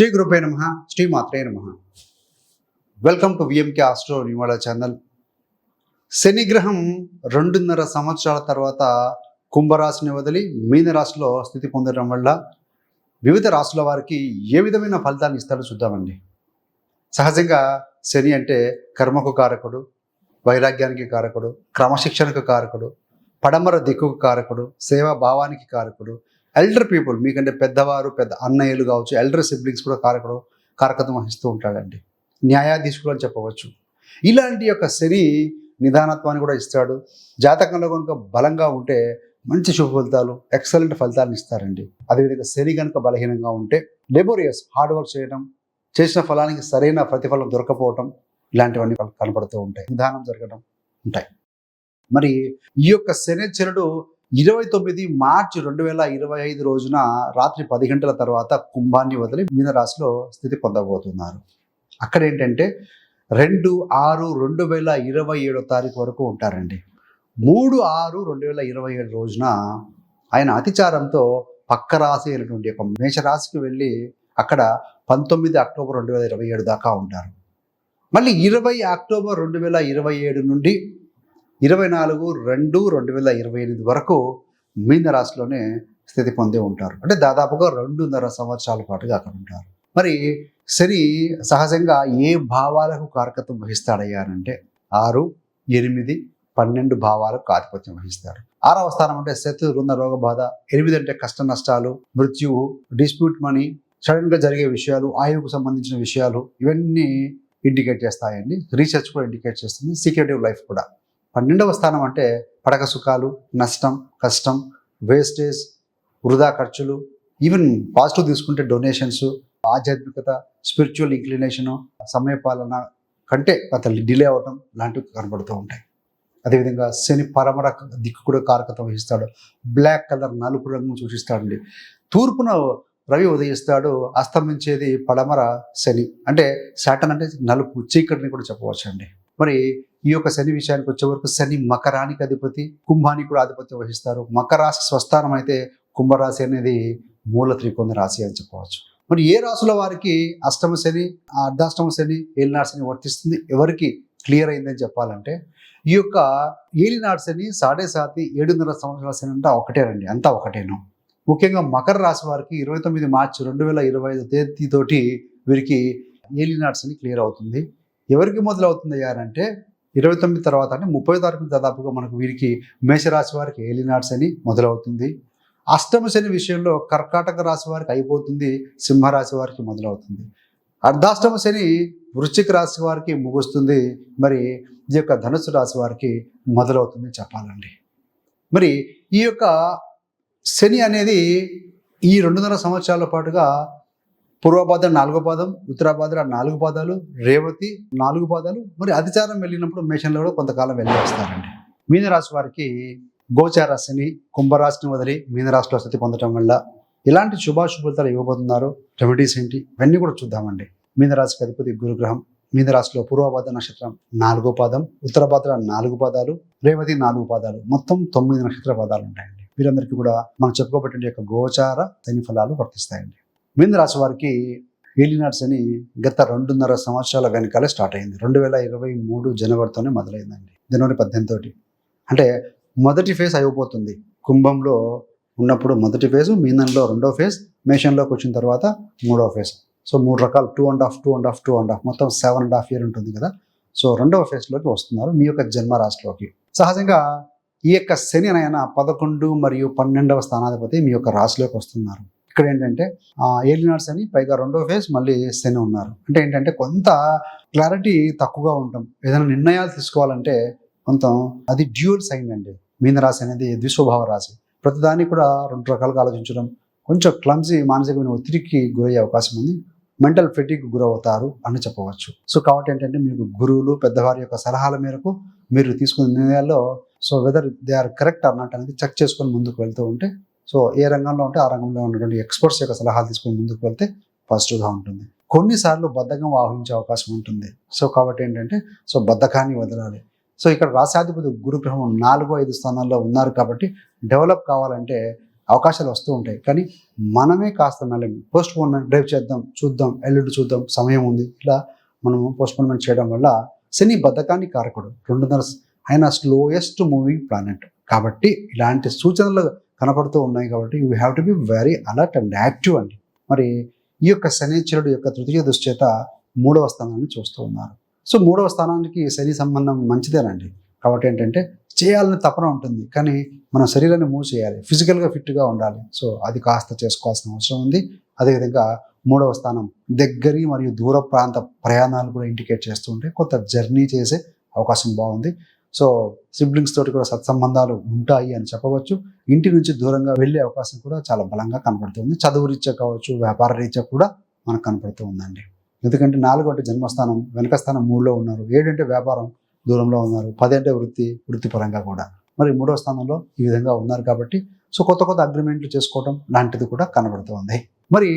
శ్రీ గురుపే నమః, శ్రీ మాత్రే నమః. వెల్కమ్ టు విఎంకే ఆస్ట్రో న్యూవాడ ఛానల్. శని గ్రహం 2.5 సంవత్సరాల తర్వాత కుంభరాశిని వదిలి మీన రాశిలో స్థితి పొందడం వల్ల వివిధ రాశుల వారికి ఏ విధమైన ఫలితాన్ని ఇస్తారో చూద్దామండి. సహజంగా శని అంటే కర్మకు కారకుడు, వైరాగ్యానికి కారకుడు, క్రమశిక్షణకు కారకుడు, పడమర దిక్కుకు కారకుడు, సేవా భావానికి కారకుడు, ఎల్డర్ పీపుల్ మీకంటే పెద్దవారు, పెద్ద అన్నయ్యలు కావచ్చు, ఎల్డర్ సిబ్లింగ్స్ కూడా కారకత్వం వహిస్తూ ఉంటాడండి. న్యాయాధీశుడు అని చెప్పవచ్చు. ఇలాంటి యొక్క శని నిదానత్వాన్ని కూడా ఇస్తాడు. జాతకంలో కనుక బలంగా ఉంటే మంచి శుభ ఫలితాలు, ఎక్సలెంట్ ఫలితాలను ఇస్తారండి. అదేవిధంగా శని కనుక బలహీనంగా ఉంటే లేబోరియస్, హార్డ్ వర్క్ చేయడం, చేసిన ఫలానికి సరైన ప్రతిఫలం దొరకపోవటం, ఇలాంటివన్నీ కనపడుతూ ఉంటాయి. నిదానం జరగడం ఉంటాయి. మరి ఈ యొక్క శనిశ్చరుడు 29 మార్చి 2025 రోజున రాత్రి 10 గంటల తర్వాత కుంభాన్ని వదిలి మీన రాశిలో స్థితి పొందబోతున్నారు. అక్కడ ఏంటంటే 2/6/2027 తారీఖు వరకు ఉంటారండి. 3/6/2027 రోజున ఆయన అతిచారంతో పక్క రాశి అయినటువంటి ఒక మేషరాశికి వెళ్ళి అక్కడ 19 అక్టోబర్ 2027 దాకా ఉంటారు. మళ్ళీ 20 అక్టోబర్ 2027 నుండి 24/2/2028 వరకు మీన రాశిలోనే స్థితి పొంది ఉంటారు. అంటే దాదాపుగా 2.5 సంవత్సరాల పాటుగా అక్కడ ఉంటారు. మరి శని సహజంగా ఏ భావాలకు కారకత్వం వహిస్తాడయ్యానంటే 6, 8, 12 భావాలకు ఆధిపత్యం వహిస్తాడు. 6వ స్థానం అంటే శత్రు, రుణ, రోగ బాధ. 8 అంటే కష్ట నష్టాలు, మృత్యువు, డిస్ప్యూట్ మనీ, సడన్గా జరిగే విషయాలు, ఆయువుకు సంబంధించిన విషయాలు, ఇవన్నీ ఇండికేట్ చేస్తాయండి. రీసెర్చ్ కూడా ఇండికేట్ చేస్తుంది, సీక్రెటివ్ లైఫ్ కూడా. 12వ స్థానం అంటే పడక సుఖాలు, నష్టం, కష్టం, వేస్టేజ్, వృధా ఖర్చులు, ఈవెన్ పాజిటివ్ తీసుకుంటే డొనేషన్స్, ఆధ్యాత్మికత, స్పిరిచువల్ ఇంక్లినేషను, సమయపాలన కంటే కొంత డిలే అవటం లాంటివి కనబడుతూ ఉంటాయి. అదేవిధంగా శని పరమర దిక్కు కూడా కారకత్వం వహిస్తాడు. బ్లాక్ కలర్, నలుపు రంగు సూచిస్తాడండి. తూర్పున రవి ఉదయిస్తాడు, అస్తమించేది పడమర శని. అంటే శాటన్ అంటే నలుపు, చీకటిని కూడా చెప్పవచ్చు అండి. మరి ఈ యొక్క శని విషయానికి వచ్చే వరకు శని మకరానికి అధిపతి, కుంభానికి కూడా ఆధిపత్యం వహిస్తారు. మకర రాశి స్వస్థానం అయితే కుంభరాశి అనేది మూల త్రికోణ రాశి అని చెప్పవచ్చు. మరి ఏ రాశుల వారికి అష్టమ శని, అర్ధాష్టమ శని, ఏలినాడు శని వర్తిస్తుంది, ఎవరికి క్లియర్ అయిందని చెప్పాలంటే ఈ యొక్క ఏలినాడు శని 7.5 7.5 సంవత్సరాల శని అంటే ఒకటేనండి, అంతా ఒకటేను. ముఖ్యంగా మకర రాశి వారికి 29 మార్చి 2025 తేదీతోటి వీరికి ఏలినాడు శని క్లియర్ అవుతుంది. ఎవరికి మొదలవుతుంది అంటే 29 తర్వాత అంటే 30 తారీఖు దాదాపుగా మనకు వీరికి మేషరాశి వారికి ఏలినాడు శని మొదలవుతుంది. అష్టమ శని విషయంలో కర్కాటక రాశి వారికి అయిపోతుంది, సింహరాశి వారికి మొదలవుతుంది. అర్ధాష్టమ శని వృశ్చిక రాశి వారికి ముగుస్తుంది, మరి ఈ యొక్క ధనుసు రాశి వారికి మొదలవుతుంది చెప్పాలండి. మరి ఈ యొక్క శని అనేది ఈ 2.5 సంవత్సరాల పాటుగా పూర్వభాద్ర 4వ పాదం, ఉత్తరాభాద్ర 4 పాదాలు, రేవతి 4 పాదాలు, మరి అతిచారం వెళ్ళినప్పుడు మేషంలో కూడా కొంతకాలం వెళ్ళి వస్తారండి. మీనరాశి వారికి గోచార శని కుంభరాశిని వదిలి మీనరాశిలో స్థితి పొందడం వల్ల ఇలాంటి శుభాశుభాలు ఇవ్వబోతున్నారు, రెమెడీస్ ఏంటి, ఇవన్నీ కూడా చూద్దామండి. మీనరాశికి అధిపతి గురుగ్రహం. మీనరాశిలో పూర్వభాద్ర నక్షత్రం 4వ పాదం, ఉత్తరభాద్ర 4 పాదాలు, రేవతి 4 పాదాలు, మొత్తం 9 నక్షత్ర పాదాలు ఉంటాయండి. వీరందరికీ కూడా మనం చెప్పుకోబట్టిన యొక్క గోచార శని ఫలాలు వర్తిస్తాయండి. మీన రాశి వారికి ఏలినాడు శని గత 2.5 సంవత్సరాల వెనకాలే స్టార్ట్ అయింది. 2023 జనవరితోనే మొదలైందండి, జనవరి 18 తోటి. అంటే మొదటి ఫేజ్ అయిపోతుంది. కుంభంలో ఉన్నప్పుడు మొదటి ఫేజ్, మీనంలో 2వ ఫేజ్, మేషంలోకి వచ్చిన తర్వాత 3వ ఫేజ్. సో 3 రకాలు 2.5 మొత్తం 7.5 years ఉంటుంది కదా. సో 2వ ఫేజ్లోకి వస్తున్నారు మీ యొక్క జన్మ రాశిలోకి. సహజంగా ఈ యొక్క శని ఆయన 11 మరియు 12వ స్థానాధిపతి మీ యొక్క రాశిలోకి వస్తున్నారు. ఇక్కడ ఏంటంటే ఏలినాడు శని, పైగా 2వ ఫేజ్ మళ్ళీ శని ఉన్నారు. అంటే ఏంటంటే కొంత క్లారిటీ తక్కువగా ఉంటాం. ఏదైనా నిర్ణయాలు తీసుకోవాలంటే కొంత అది డ్యూయల్ సైన్ అండి. మీన రాశి అనేది ద్విస్వభావ రాశి. ప్రతిదాన్ని కూడా 2 రకాలుగా ఆలోచించడం, కొంచెం క్లమ్సీ, మానసికమైన ఒత్తిడికి గురయ్యే అవకాశం ఉంది. మెంటల్ ఫెటిక్ గురవుతారు అని చెప్పవచ్చు. సో కాబట్టి ఏంటంటే మీకు గురువులు, పెద్దవారి యొక్క సలహాల మేరకు మీరు తీసుకున్న నిర్ణయాల్లో so whether they are correct అన్నట్టు అనేది చెక్ చేసుకొని ముందుకు వెళ్తూ ఉంటే, సో ఏ రంగంలో ఉంటే ఆ రంగంలో ఉన్నటువంటి ఎక్స్పర్ట్స్ యొక్క సలహాలు తీసుకొని ముందుకు వెళ్తే పాజిటివ్గా ఉంటుంది. కొన్నిసార్లు బద్ధకం ఆవహించే అవకాశం ఉంటుంది. సో కాబట్టి ఏంటంటే సో బద్ధకాన్ని వదలాలి. సో ఇక్కడ రాశాధిపతి గురుగ్రహం 4, 5 స్థానాల్లో ఉన్నారు కాబట్టి డెవలప్ కావాలంటే అవకాశాలు వస్తూ ఉంటాయి. కానీ మనమే కాస్త మెల్లగా పోస్ట్‌పోన్‌మెంట్, రేపు చేద్దాం, చూద్దాం, ఎల్లుండి చూద్దాం, సమయం ఉంది, ఇలా మనము పోస్ట్‌పోన్‌మెంట్ చేయడం వల్ల శని బద్ధకానికి కారకుడు. 2.5 ఆయన స్లోయెస్ట్ మూవింగ్ ప్లానెట్. కాబట్టి ఇలాంటి సూచనలు కనపడుతూ ఉన్నాయి కాబట్టి you have to be very alert and active అండి. మరి ఈ యొక్క శనైశ్వరుడు యొక్క తృతీయ దృష్టి చేత 3వ స్థానాన్ని చూస్తూ ఉన్నారు. సో 3వ స్థానానికి శని సంబంధం మంచిదేనండి. కాబట్టి ఏంటంటే చేయాలని తపన ఉంటుంది, కానీ మన శరీరాన్ని మూవ్ చేయాలి, ఫిజికల్గా ఫిట్గా ఉండాలి. సో అది కాస్త చేసుకోవాల్సిన అవసరం ఉంది. అదేవిధంగా 3వ స్థానం దగ్గరి మరియు దూర ప్రాంత ప్రయాణాలు కూడా ఇండికేట్ చేస్తూ ఉంటే కొంత జర్నీ చేసే అవకాశం బాగుంది. సో సిబ్లింగ్స్ తోటి కూడా సత్సంబంధాలు ఉంటాయి అని చెప్పవచ్చు. ఇంటి నుంచి దూరంగా వెళ్ళే అవకాశం కూడా చాలా బలంగా కనపడుతుంది. చదువు రీత్యా కావచ్చు, వ్యాపార రీత్యా కూడా మనకు కనపడుతూ ఉందండి. ఎందుకంటే 4 అంటే జన్మస్థానం, వెనక స్థానం 3లో ఉన్నారు, 7 అంటే వ్యాపారం దూరంలో ఉన్నారు, 10 అంటే వృత్తిపరంగా కూడా మరి 3వ స్థానంలో ఈ విధంగా ఉన్నారు. కాబట్టి సో కొత్త కొత్త అగ్రిమెంట్లు చేసుకోవడం లాంటిది కూడా కనబడుతూ ఉంది. మరి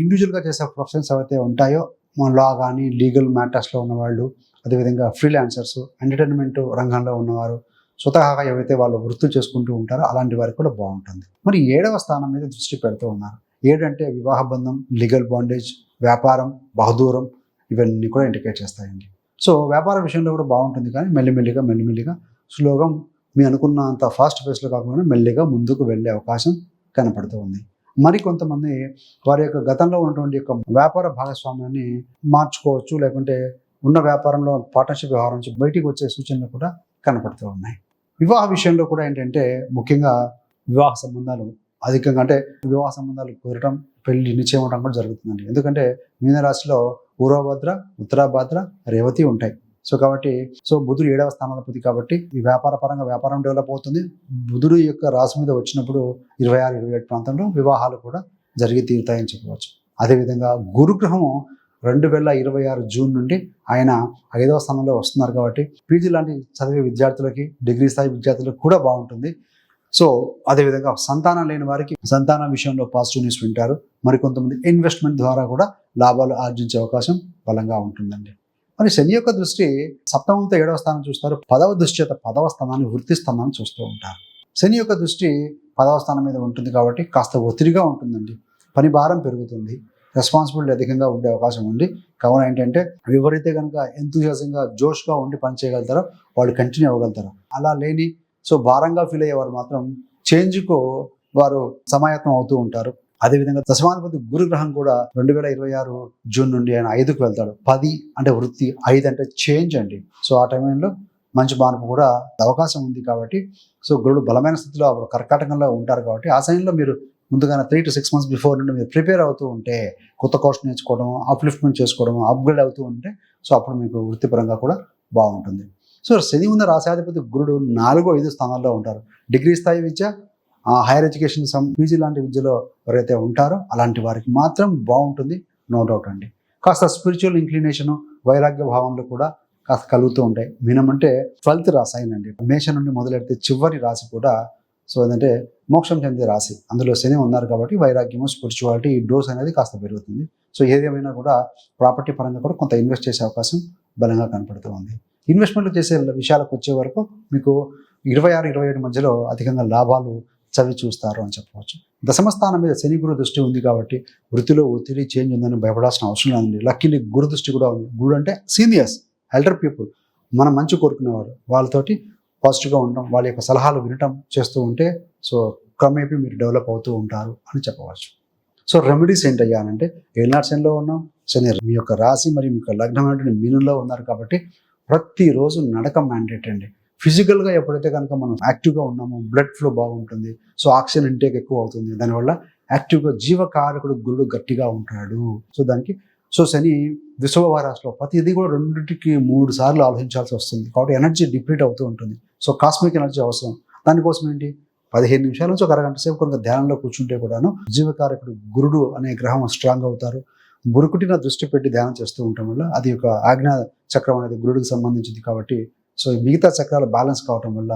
ఇండివిజువల్గా చేసే ప్రొఫెషన్స్ ఏవైతే ఉంటాయో, మన లా కానీ లీగల్ మ్యాటర్స్లో ఉన్నవాళ్ళు, అదేవిధంగా ఫ్రీలాన్సర్స్, ఎంటర్టైన్మెంట్ రంగంలో ఉన్నవారు, స్వతహాగా ఏవైతే వాళ్ళు వృత్తులు చేసుకుంటూ ఉంటారో అలాంటి వారికి కూడా బాగుంటుంది. మరి 7వ స్థానం మీద దృష్టి పెడుతూ ఉన్నారు. 7 అంటే వివాహ బంధం, లీగల్ బాండేజ్, వ్యాపారం, బహదూరం, ఇవన్నీ కూడా ఇండికేట్ చేస్తాయండి. సో వ్యాపార విషయంలో కూడా బాగుంటుంది, కానీ మెల్లిమెల్లిగా స్లోగా మీ అనుకున్నంత ఫాస్ట్ ఫేస్లో కాకుండా మెల్లిగా ముందుకు వెళ్ళే అవకాశం కనపడుతూ ఉంది. మరి కొంతమంది వారి యొక్క గతంలో ఉన్నటువంటి యొక్క వ్యాపార భాగస్వామ్యాన్ని మార్చుకోవచ్చు, లేకుంటే ఉన్న వ్యాపారంలో పార్ట్నర్షిప్ వ్యవహారం నుంచి బయటికి వచ్చే సూచనలు కూడా కనపడుతూ ఉన్నాయి. వివాహ విషయంలో కూడా ఏంటంటే ముఖ్యంగా వివాహ సంబంధాలు అధికంగా, అంటే వివాహ సంబంధాలు కుదరటం, పెళ్లి నిశ్చయం అవడం కూడా జరుగుతుందండి. ఎందుకంటే మీనరాశిలో పూర్వభద్ర, ఉత్తరాభద్ర, రేవతి ఉంటాయి. సో కాబట్టి బుధుడు 7వ స్థానాధిపతి కాబట్టి ఈ వ్యాపార పరంగా వ్యాపారం డెవలప్ అవుతుంది. బుధుడు యొక్క రాశి మీద వచ్చినప్పుడు 26, 27 ప్రాంతంలో వివాహాలు కూడా జరిగి తీరుతాయని చెప్పవచ్చు. అదేవిధంగా గురుగ్రహము 2026 జూన్ నుండి ఆయన 5వ స్థానంలో వస్తున్నారు కాబట్టి పీజీ లాంటి చదివే విద్యార్థులకి, డిగ్రీ స్థాయి విద్యార్థులకు కూడా బాగుంటుంది. సో అదేవిధంగా సంతానం లేని వారికి సంతానం విషయంలో పాజిటివ్ న్యూస్ వింటారు. మరికొంతమంది ఇన్వెస్ట్మెంట్ ద్వారా కూడా లాభాలు ఆర్జించే అవకాశం బలంగా ఉంటుందండి. మరి శని యొక్క దృష్టి 7వ 7వ స్థానం చూస్తారు. 10వ దృష్టి చేత 10వ స్థానాన్ని, వృత్తి స్థానాన్ని చూస్తూ ఉంటారు. శని యొక్క దృష్టి 10వ స్థానం మీద ఉంటుంది కాబట్టి కాస్త ఒత్తిడిగా ఉంటుందండి. పని భారం పెరుగుతుంది, రెస్పాన్సిబిలిటీ అధికంగా ఉండే అవకాశం ఉంది. కావున ఏంటంటే ఎవరైతే కనుక ఎంతూజియాజంగా జోష్గా ఉండి పని చేయగలుగుతారో వాళ్ళు కంటిన్యూ అవ్వగలుగుతారు. అలా లేని భారంగా ఫీల్ అయ్యేవారు మాత్రం చేంజ్కు వారు సమాయత్తం అవుతూ ఉంటారు. అదేవిధంగా దశమాధిపతి గురుగ్రహం కూడా 2026 జూన్ నుండి ఆయన 5కు వెళ్తాడు. 10 అంటే వృత్తి, 5 అంటే చేంజ్ అండి. సో ఆ టైంలో మంచి మార్పు కూడా అవకాశం ఉంది. కాబట్టి గురుడు బలమైన స్థితిలో కర్కాటకంలో ఉంటారు కాబట్టి ఆ సమయంలో మీరు ముందుగానే 3 to 6 months బిఫోర్ నుండి మీరు ప్రిపేర్ అవుతూ ఉంటే, కొత్త కోర్స్ నేర్చుకోవడం, అప్లిఫ్ట్మెంట్ చేసుకోవడం, అప్గ్రేడ్ అవుతూ ఉంటే అప్పుడు మీకు వృత్తిపరంగా కూడా బాగుంటుంది. శని ఉన్న రాశాధిపతి గురుడు 4, 5 స్థానాల్లో ఉంటారు. డిగ్రీ స్థాయి విద్య, హైయర్ ఎడ్యుకేషన్, పీజీ లాంటి విద్యలో ఎవరైతే ఉంటారో అలాంటి వారికి మాత్రం బాగుంటుంది, నో డౌట్ అండి. కాస్త స్పిరిచువల్ ఇంక్లినేషను, వైరాగ్య భావంలో కూడా కాస్త కలుగుతూ ఉంటాయి. మీనం అంటే 12th రాశి అయినండి. మేషం నుండి మొదలెడితే చివరి రాశి కూడా ఏంటంటే మోక్షం చెందే రాశి. అందులో శని ఉన్నారు కాబట్టి వైరాగ్యము, స్పిరిచువాలిటీ, ఈ డోస్ అనేది కాస్త పెరుగుతుంది. ఏదేమైనా కూడా ప్రాపర్టీ పరంగా కూడా కొంత ఇన్వెస్ట్ చేసే అవకాశం బలంగా కనపడుతూ ఉంది. ఇన్వెస్ట్మెంట్లు చేసే విషయాలకు వచ్చే వరకు మీకు 26, 27 మధ్యలో అధికంగా లాభాలు చవి చూస్తారు అని చెప్పవచ్చు. దశమ స్థానం మీద శని గురు దృష్టి ఉంది కాబట్టి వృత్తిలో ఒత్తిడి, చేంజ్ ఉందని భయపడాల్సిన అవసరం లేదండి. లక్కీలీ గురు దృష్టి కూడా ఉంది. గురు అంటే సీనియర్స్, ఎల్డర్ పీపుల్, మనం మంచి కోరుకునేవారు, వాళ్ళతోటి పాజిటివ్గా ఉండటం, వాళ్ళ యొక్క సలహాలు వినటం చేస్తూ ఉంటే క్రమేపీ మీరు డెవలప్ అవుతూ ఉంటారు అని చెప్పవచ్చు. రెమెడీస్ ఏంటయ్యా అంటే, ఏలినాటి శనిలో ఉన్నాం, శని మీ యొక్క రాశి మరియు మీ యొక్క లగ్నం అనేటువంటి మీనంలో ఉన్నారు కాబట్టి ప్రతిరోజు నడక మ్యాండేట్ అండి. ఫిజికల్గా ఎప్పుడైతే కనుక మనం యాక్టివ్గా ఉన్నామో బ్లడ్ ఫ్లో బాగుంటుంది. ఆక్సిజన్ ఇంటేక్ ఎక్కువ అవుతుంది. దానివల్ల యాక్టివ్గా జీవకారకుడు గురుడు గట్టిగా ఉంటాడు. దానికి శని వృషభ రాశిలో ప్రతిదీ కూడా 2-3 సార్లు ఆలోచించాల్సి వస్తుంది. కాబట్టి ఎనర్జీ డిప్లీట్ అవుతూ ఉంటుంది. కాస్మిక్ ఎనర్జీ అవసరం. దానికోసం ఏంటి, 15 నిమిషాల నుంచి 1 అరగంట సేపు కొంత ధ్యానంలో కూర్చుంటే కూడాను జీవకారకుడు గురుడు అనే గ్రహం స్ట్రాంగ్ అవుతారు. బురుకుటిన దృష్టి పెట్టి ధ్యానం చేస్తూ ఉండటం వల్ల అది ఒక ఆజ్ఞా చక్రం అనేది గురుడికి సంబంధించింది కాబట్టి మిగతా చక్రాలు బ్యాలెన్స్ కావటం వల్ల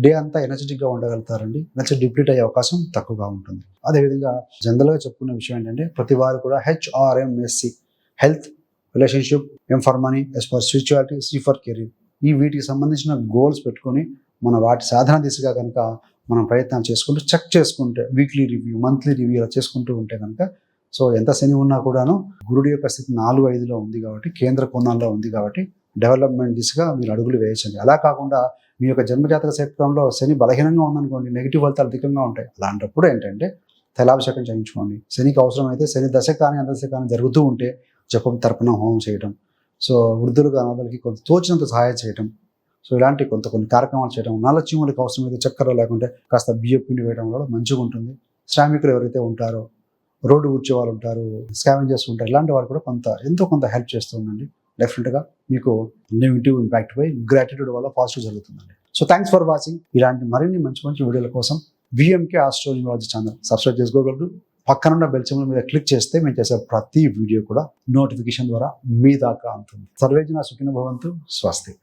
డే అంతా ఎనర్జెటిక్గా ఉండగలుగుతారండి. ఎనర్జీ డిప్లీట్ అయ్యే అవకాశం తక్కువగా ఉంటుంది. అదేవిధంగా జనరల్గా చెప్పుకునే విషయం ఏంటంటే, ప్రతి వారు కూడా HRMSC, health, relationship, M for money, S for spirituality, C for career, వీటికి సంబంధించిన గోల్స్ పెట్టుకొని మన వాటి సాధన దిశగా కనుక మనం ప్రయత్నాలు చేసుకుంటూ చెక్ చేసుకుంటే వీక్లీ రివ్యూ, మంత్లీ రివ్యూ ఇలా చేసుకుంటూ ఉంటే కనుక సో ఎంత శని ఉన్నా కూడాను గురుడి యొక్క స్థితి 4-5లో ఉంది కాబట్టి, కేంద్ర కోణాల్లో ఉంది కాబట్టి డెవలప్మెంట్ దిశగా మీరు అడుగులు వేయచ్చండి. అలా కాకుండా మీ యొక్క జన్మజాతక చక్రంలో శని బలహీనంగా ఉందనుకోండి, నెగిటివ్ ఫలితాలు అధికంగా ఉంటాయి. అలాంటప్పుడు ఏంటంటే తైలాభిషేకం చేయించుకోండి. శనికి అవసరమైతే శని దశ కానీ అంతదశ కానీ జరుగుతూ ఉంటే జపం, తర్పణం, హోమం చేయడం, సో వృద్ధులకు అనాథలకి కొంత తోచినంత సహాయం చేయడం, సో ఇలాంటి కొన్ని కార్యక్రమాలు చేయడం, నల్ల చీమలకి అవసరమైతే చక్కెర లేకుంటే కాస్త బియ్యం పిండి వేయడం కూడా మంచిగా ఉంటుంది. శ్రామికులు ఎవరైతే ఉంటారో, రోడ్డు ఊడ్చే వాళ్ళు ఉంటారు, స్కావెంజర్స్ ఉంటారు, ఇలాంటి వారు కూడా ఎంతో కొంత హెల్ప్ చేస్తూ ఉండండి. డెఫినెట్గా మీకు నెగిటివ్ ఇంపాక్ట్ పై గ్రాటిట్యూడ్ వల్ల పాజిటివ్ జరుగుతుందండి. So thanks for watching. ఇలాంటి మరిన్ని మంచి మంచి వీడియోల కోసం విఎంకే ఆస్ట్రోన్యూమరాలజీ ఛానల్ సబ్స్క్రైబ్ చేసుకోగలరు. పక్కనున్న బెల్ సింబల్ మీద క్లిక్ చేస్తే మేము చేసే ప్రతి వీడియో కూడా నోటిఫికేషన్ ద్వారా మీ దాకా అందుతుంది. సర్వేజన సుఖినో భవంతు. స్వస్తి.